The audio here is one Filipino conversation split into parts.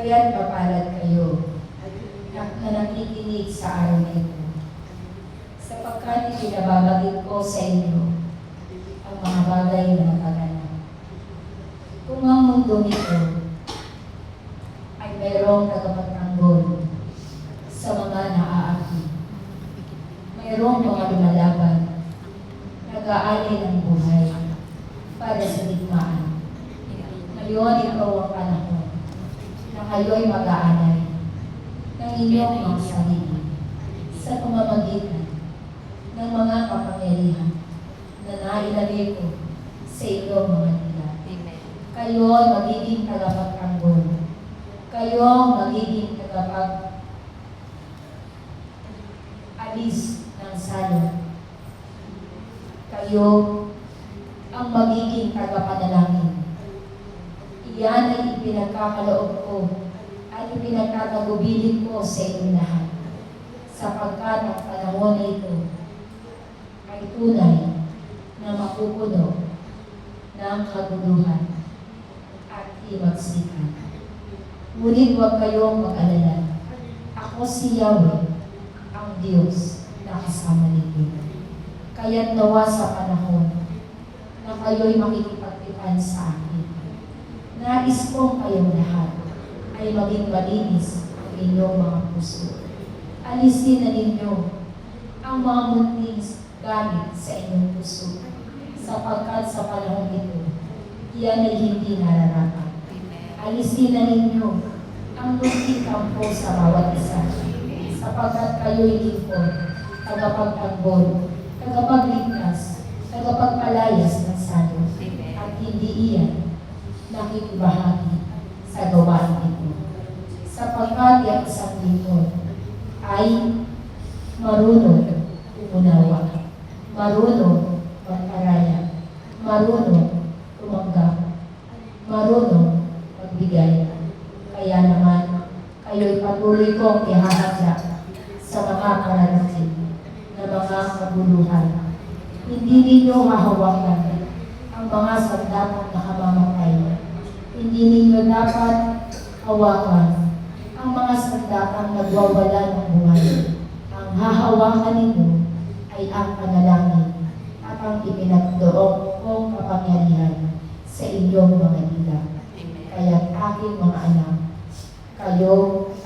Kaya't mapalad kayo na nakikinig sa araw na ito, sapagkat ibinababagit ko sa inyo ang mga bagay na nagaganap. Kung ang mundo nito ay mayroong tagapagtanggol sa mga naaaki, mayroong mga lumalaban, nag-aalay ng buhay para sa digmaan. Ngayon ikaw ang panahon na kayo'y mag-aalay ng inyong mga sarili sa pamamagitan ng mga kapangyarihan na nailagay ko sa inyong mga nila. Kayo ay magiging tagapagtanggol. Kayo ang magiging tagapag-alis ng salot. Kayo ang magiging tagapanalangin. Iyan ay ipinagkakaloob ko at ipinagkakagubilin ko sa inyo lahat, sapagkat ang panahon na ito ay tunay na mapupuno ng kaguluhan at himagsikan. Ngunit huwag kayong mag-alala. Ako si Yahweh, ang Diyos na kasama ninyo. Kaya't nawa sa panahon na kayo'y makikipagtipan sa akin, nais kong kayong lahat ay maging malinis ang inyong mga puso. Alisin na ninyo ang mga munting gamit sa inyong puso, sapagkat sa panahon ito, iyan ay hindi nararapat. Alisin na ninyo ang munting kampo sa bawat isa, sapagkat kayo'y lingkod, tagapagtanggol, tagapagligtas, tagapagpalayas ng salot, at hindi iyan nakikibahagi sa gawain ito. Sapagkat ang isang lingkod ay marunong umunawa, marunong magparaya, marunong tumanggap, marunong magbigay. Kaya naman, kayo'y patuloy kong ihahadya sa mga karanasin na mga kabuluhan. Hindi ninyo hahawakan ang mga sandatang nakamamatay. Hindi ninyo dapat hawakan ang mga sandatang nagwawala ng buhay. Ang hahawakan ninyo ay ang panalangin at ang ipinagdoong kong kapangyarihan sa inyong mga dila. Kaya't aking mga anak, kayo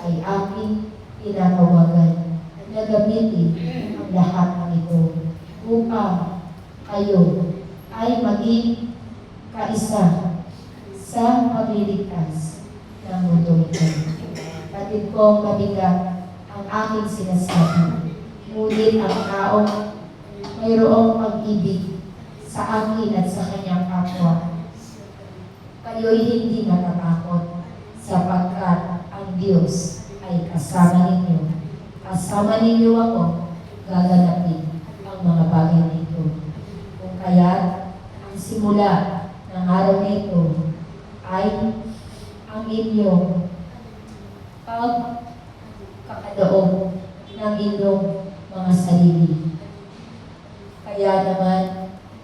ay aking tinatawagan na gamitin ang lahat ng ito upang kayo ay maging kaisa sa pagliligtas ng mundo ito. Batid kong mabigat ang aking sinasabi, ngunit ang taong mayroong pag-ibig sa akin at sa kanyang kapwa, kayo'y hindi natatakot, sapagkat ang Diyos ay kasama ninyo. Kasama ninyo ako, gaganapin ang mga bagay na ito. Kung kaya, ang simula ng araw na ito ay ang inyong pagkakaloob ng inyong mga sarili. Kaya naman,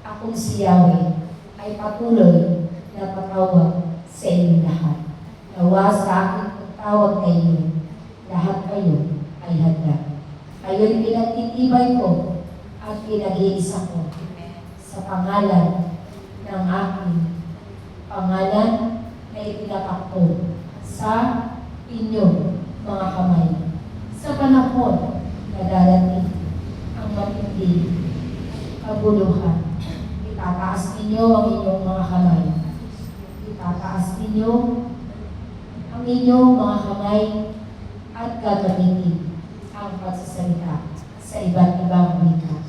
akong si Yahweh ay patuloy na patawag sa inyo lahat. Nawa sa aking pagtawag na inyo, lahat kayo ay handa. Kayo'y pinagtitibay ko at pinag-iisa ko sa pangalan ng aking pangalan na itinakakpo sa inyong mga kamay. Sa panahon na darating ang matindi kaguluhan, itataas ninyo ang inyong mga kamay. Itataas ninyo ang inyong mga kamay at gagamitin ang pagsasalita sa iba't ibang wika.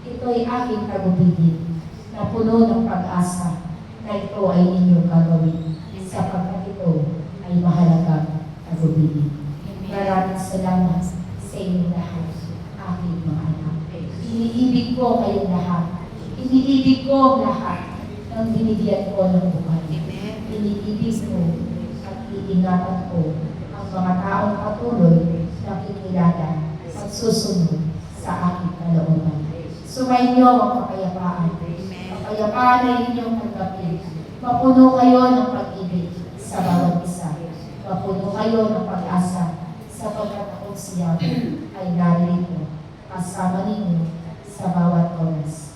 Ito'y aking tagubilin na puno ng pag-asa na ito ay inyong gagawin, sapagkat ito ay mahalagang tagubilin. Maraming salamat sa inyong lahat, aking mga anak. Iniibig ko kayong lahat. Iniibig ko ang lahat ng binigyan ko ng buhay. Iniibig ko at iingatan ko ang mga taong patuloy na kikilala at susunod sa aking kalooban. Sumainyo ang kapayapaan. Kapayapaan ay inyong tanggapin. Mapuno kayo ng pag-ibig sa bawat isa. Mapuno kayo ng pag-asa sapagkat akong si Yahweh ay narito kasama ninyo sa bawat oras.